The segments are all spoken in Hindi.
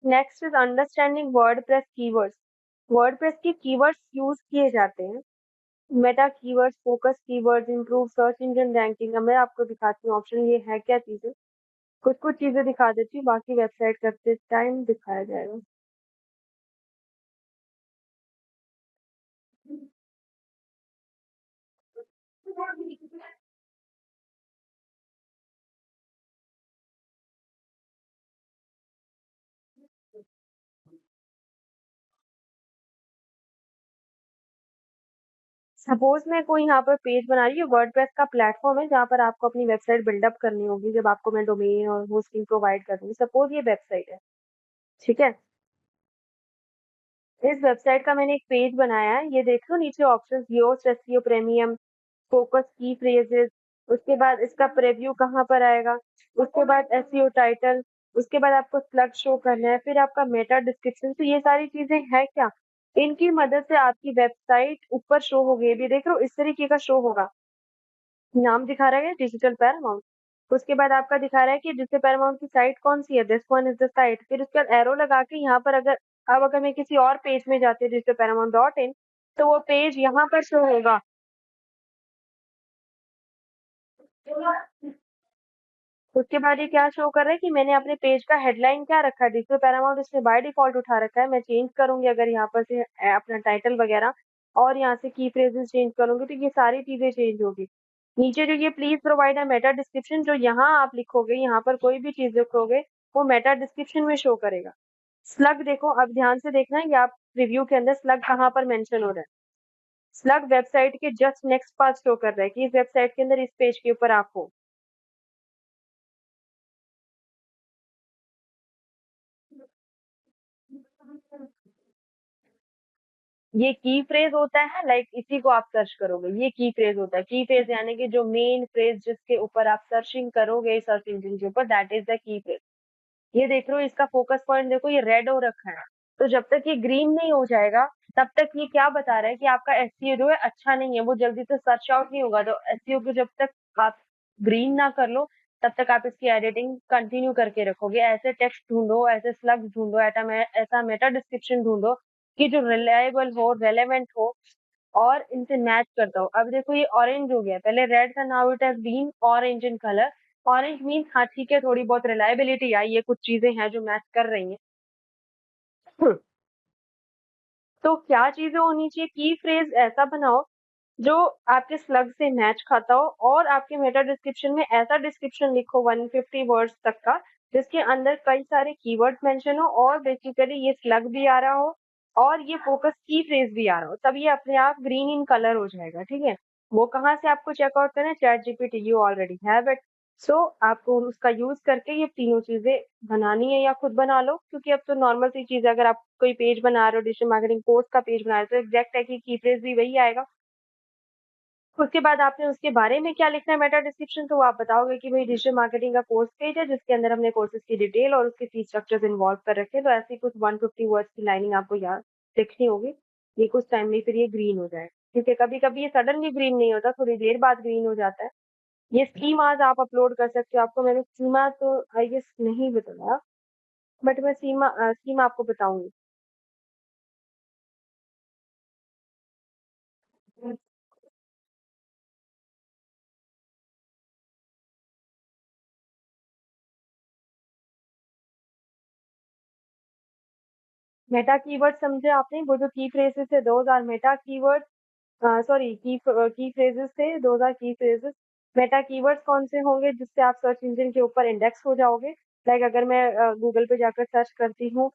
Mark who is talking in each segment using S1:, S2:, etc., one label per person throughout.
S1: Next is understanding WordPress keywords. WordPress के कीवर्ड्स यूज किए जाते हैं। Meta keywords, focus keywords, improve search engine ranking. अब मैं आपको दिखाती हूँ ऑप्शन ये है क्या चीजें। कुछ कुछ चीजें दिखा देती हूँ, बाकी वेबसाइट करते टाइम दिखाया जाएगा। सपोज मैं कोई यहाँ पर पेज बना रही हूँ, वर्डप्रेस का प्लेटफॉर्म है जहाँ पर आपको अपनी वेबसाइट बिल्डअप करनी होगी। जब आपको मैं डोमेन और होस्टिंग प्रोवाइड कर दूंगी, सपोज ये वेबसाइट है, ठीक है। इस वेबसाइट का मैंने एक पेज बनाया है, ये देख लो नीचे option Yoast SEO premium, focus key phrases, उसके बाद इसका प्रीव्यू कहाँ पर आएगा, उसके बाद एसईओ टाइटल, उसके बाद आपको स्लग शो करना है, फिर आपका मेटा डिस्क्रिप्शन। तो ये सारी चीजें हैं क्या, इनकी मदद से आपकी वेबसाइट ऊपर शो होगी। ये देख लो इस तरीके का शो होगा। नाम दिखा रहा है डिजिटल पैरामाउंट, उसके बाद आपका दिखा रहा है कि डिजिटल पैरामाउंट की साइट कौन सी है, this one is the site. फिर उसके बाद एरो लगा के यहाँ पर अगर अब अगर मैं किसी और पेज में जाती हूँ डिजिटल पैरामाउंट डॉट इन, तो वो पेज यहाँ पर शो होगा। उसके बाद ये क्या शो कर रहा है कि मैंने अपने पेज का हेडलाइन क्या रखा है, डिजिटल पैरामाउंट इसने बाय डिफॉल्ट उठा रखा है। मैं चेंज करूंगी अगर यहाँ पर से अपना टाइटल वगैरह और यहाँ से की फ्रेजेस चेंज करूंगी, तो ये सारी चीजें चेंज होगी। नीचे जो ये प्लीज प्रोवाइड है मेटा डिस्क्रिप्शन, जो यहाँ आप लिखोगे, यहाँ पर कोई भी चीज लिखोगे वो मेटा डिस्क्रिप्शन में शो करेगा। स्लग देखो, अब ध्यान से देखना है, ये आप रिव्यू के अंदर स्लग कहाँ पर मेंशन हो रहा है। स्लग वेबसाइट के जस्ट नेक्स्ट पास शो कर रहा है कि इस वेबसाइट के अंदर इस पेज के ऊपर आप हो। ये की फ्रेज होता है, लाइक इसी को आप सर्च करोगे, ये की फ्रेज होता है। की फ्रेज यानी कि जो मेन फ्रेज जिसके ऊपर आप सर्चिंग करोगे सर्च इंजन के ऊपर, that is the key phrase. ये देख लो इसका फोकस पॉइंट देखो, ये रेड हो रखा है। तो जब तक ये ग्रीन नहीं हो जाएगा, तब तक ये क्या बता रहा है कि आपका एसईओ जो है अच्छा नहीं है, वो जल्दी से सर्च आउट नहीं होगा। तो एसईओ को जब तक आप ग्रीन ना कर लो, तब तक आप इसकी एडिटिंग कंटिन्यू करके रखोगे। ऐसे टेक्स्ट ढूंढो, ऐसे स्लग्स ढूंढो, ऐसा मेटा डिस्क्रिप्शन ढूंढो कि जो रिलायबल हो, रेलेवेंट हो और इनसे मैच करता हो। अब देखो ये ऑरेंज हो गया, पहले रेड था, now it has been orange in colour. Orange mean हाँ ठीक है, थोड़ी बहुत रिलायबिलिटी आई, ये कुछ चीजें हैं जो मैच कर रही हैं। तो क्या चीजें होनी चाहिए, की फ्रेज ऐसा बनाओ जो आपके स्लग से मैच खाता हो, और आपके मेटा डिस्क्रिप्शन में ऐसा डिस्क्रिप्शन लिखो 150 वर्ड्स तक का, जिसके अंदर कई सारे कीवर्ड्स मेंशन हो और बेसिकली ये स्लग भी आ रहा हो और ये फोकस की फ्रेज भी आ रहा हो। तब ये अपने आप ग्रीन इन कलर हो जाएगा, ठीक है। वो कहाँ से आपको चेकआउट करना है, Chat GPT, you already have it. So आपको उसका यूज करके ये तीनों चीजें बनानी है, या खुद बना लो, क्योंकि अब तो नॉर्मल सी चीज है। अगर आप कोई पेज बना रहे हो, डिजिटल मार्केटिंग कोर्स का पेज बना रहे हो, तो एग्जैक्ट है कि की फ्रेज भी वही आएगा। उसके बाद आपने उसके बारे में क्या लिखना है मेटा डिस्क्रिप्शन, तो आप बताओगे कि भाई डिजिटल मार्केटिंग का कोर्स पेज है जिसके अंदर हमने कोर्सेज की डिटेल और उसके फीस स्ट्रक्चर्स इन्वॉल्व कर रखे हैं। तो ऐसी कुछ 150 वर्ड्स की लाइनिंग आपको याद लिखनी होगी। ये कुछ टाइम में फिर ये ग्रीन हो जाएगा, ठीक है। कभी कभी ये सडनली ग्रीन नहीं होता, थोड़ी देर बाद ग्रीन हो जाता है। ये स्कीमाज आप अपलोड कर सकते हो। आपको मैंने स्कीमा तो आई गेस नहीं बताया, बट मैं स्कीमा आपको बताऊंगी। मेटा कीवर्ड समझे आपने, वो जो की फ्रेजेस है those are meta keyword. Sorry, key phrases थे, those are key phrases. Meta keywords कौन से होंगे जिससे आप सर्च इंजन के ऊपर इंडेक्स हो जाओगे। लाइक अगर मैं गूगल पे जाकर सर्च करती हूँ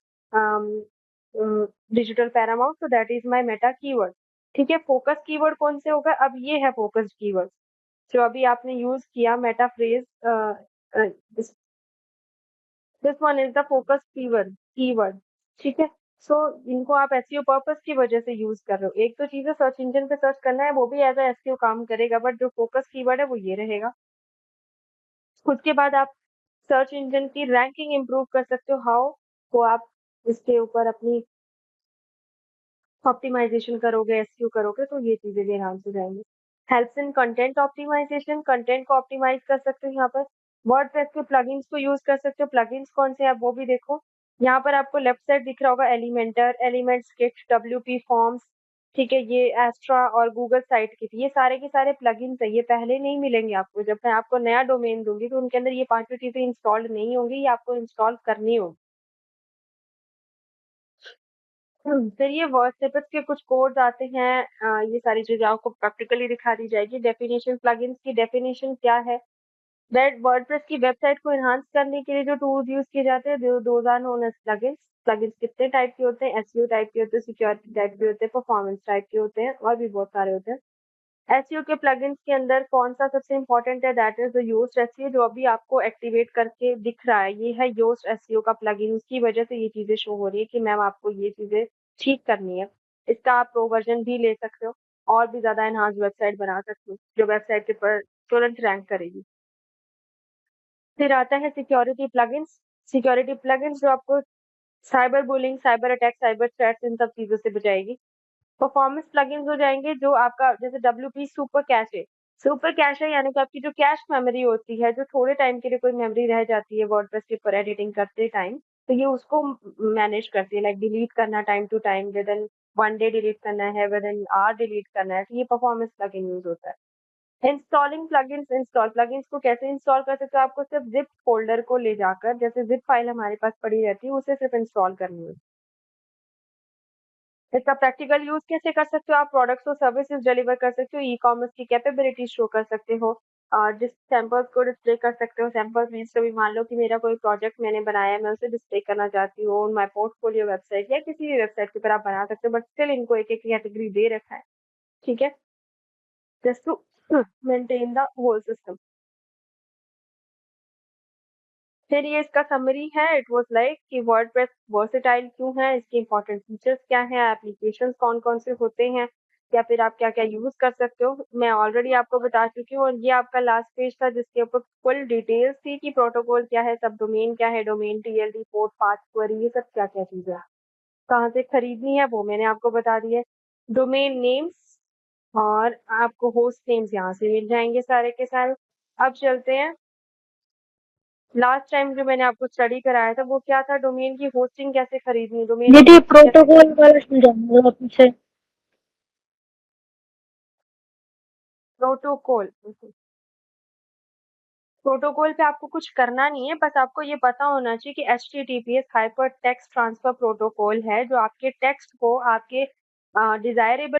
S1: डिजिटल पैरामाउंट, तो that is my Meta keyword, ठीक है। फोकस कीवर्ड कौन से होगा, अब ये है फोकस कीवर्ड जो अभी आपने यूज किया, Meta phrase, this one is the focus keyword, ठीक है। सो इनको आप एसईओ पर्पस की वजह से यूज कर रहे हो। एक तो चीज है सर्च इंजन पे सर्च करना है, वो भी एज एसईओ काम करेगा, बट जो फोकस कीवर्ड है वो ये रहेगा। उसके बाद आप सर्च इंजन की रैंकिंग इंप्रूव कर सकते हो। हाउ, को आप इसके ऊपर अपनी ऑप्टिमाइजेशन करोगे, एसईओ करोगे, तो ये चीजें भी आराम से जाएंगी। Helps in content optimisation, content को ऑप्टिमाइज कर सकते हो यहाँ पर। वर्डप्रेस के प्लगइन्स को यूज कर सकते हो। प्लगइन्स कौन से हैं वो भी देखो। यहाँ पर आपको लेफ्ट साइड दिख रहा होगा Elementor, elements kit, WP forms, ठीक है, ये एस्ट्रा और गूगल साइट किट, ये सारे के सारे प्लगइन्स है, ये पहले नहीं मिलेंगे आपको। जब मैं आपको नया डोमेन दूंगी तो उनके अंदर ये पांचों चीजें इंस्टॉल्ड नहीं होंगी, ये आपको इंस्टॉल करनी होगी। फिर ये वर्डस्निपेट्स के कुछ कोड्स आते हैं, ये सारी चीजें आपको प्रैक्टिकली दिखा दी जाएगी। डेफिनेशन, प्लगइन्स की डेफिनेशन क्या है, दैट वर्डप्रेस की वेबसाइट को एनहांस करने के लिए जो टूल्स यूज किए जाते हैं, those are known as plugins. Plugins कितने टाइप के होते हैं, एसईओ टाइप के होते हैं, सिक्योरिटी टाइप के होते हैं, परफॉर्मेंस टाइप के होते हैं, और भी बहुत सारे होते हैं। एसईओ के प्लगइन्स के अंदर कौन सा सबसे इंपॉर्टेंट है, that is the Yoast SEO, जो अभी आपको एक्टिवेट करके दिख रहा है, ये है योस्ट एसईओ का प्लगइन। उसकी वजह से ये चीजें शो हो रही है कि मैम आपको ये चीजें ठीक करनी है। इसका आप प्रो वर्जन भी ले सकते हो और भी ज्यादा एनहांस वेबसाइट बना सकते हो जो वेबसाइट के पर तुरंत रैंक करेगी। फिर आता है सिक्योरिटी प्लगइन्स। सिक्योरिटी प्लगइन्स जो आपको cyber bullying, cyber attack, cyber threats, इन सब चीजों से बचाएगी। परफॉर्मेंस प्लगइन्स हो जाएंगे जो आपका, जैसे WP super cache. Super cache यानी कि आपकी जो कैश मेमोरी होती है, जो थोड़े टाइम के लिए कोई मेमोरी रह जाती है वर्डप्रेस के ऊपर एडिटिंग करते टाइम, तो ये उसको मैनेज करती है, लाइक डिलीट करना time to time, with in 1 day delete करना है, विद इन आवर डिलीट करना है, तो ये परफॉर्मेंस प्लगइन यूज होता है। इंस्टॉलिंग प्लगइन्स, इंस्टॉल प्लगइन्स को कैसे इंस्टॉल कर सकते हो, आपको सिर्फ जिप फोल्डर को ले जाकर, जैसे जिप फाइल हमारे पास पड़ी रहती है, उसे सिर्फ इंस्टॉल करनी है। इसका प्रैक्टिकल यूज कैसे कर सकते हो, आप प्रोडक्ट्स और सर्विसेज डिलीवर कर सकते हो, ई कॉमर्स की कैपेबिलिटी शो कर सकते हो, और जिस सैंपल्स को डिस्प्ले कर सकते हो। सैंपल्स मीन्स कभी मान लो कि मेरा कोई प्रोजेक्ट मैंने बनाया है, मैं उसे डिस्प्ले करना चाहती हूँ ऑन माय पोर्टफोलियो वेबसाइट या किसी भी वेबसाइट के ऊपर आप बना सकते हो, बट स्टिल इनको एक एक कैटेगरी दे रखा है, ठीक है, just to maintain the whole system. फिर ये इसका समरी है, इट वाज लाइक कि वर्डप्रेस वर्सेटाइल क्यों है, इसके इंपॉर्टेंट फीचर्स क्या हैं, एप्लीकेशंस कौन-कौन से होते हैं, या फिर आप क्या-क्या यूज कर सकते हो, मैं ऑलरेडी आपको बता चुकी हूँ। और ये आपका लास्ट पेज था जिसके ऊपर फुल डिटेल्स थी कि प्रोटोकॉल क्या है, सब डोमेन क्या है, domain TLD, port, path, query, ये सब क्या-क्या चीजें हैं, कहाँ से खरीदनी है वो मैंने आपको बता दिया है। डोमेन नेम्स और आपको होस्ट नेम्स यहाँ से मिल जाएंगे सारे के सारे। अब चलते हैं, लास्ट टाइम जो मैंने आपको स्टडी कराया था वो क्या था, डोमेन की होस्टिंग कैसे खरीदनी, डोमेन की
S2: दीदी
S1: होस्टिंग कैसे
S2: प्रोटोकॉल
S1: खरीदनी।
S2: वाला समझाऊंगा आपसे।
S1: प्रोटोकॉल, प्रोटोकॉल पे आपको कुछ करना नहीं है, बस आपको ये पता होना चाहिए कि HTTPS hyper text transfer protocol है, जो आपके टेक्स्ट को आपके डिजायरेबल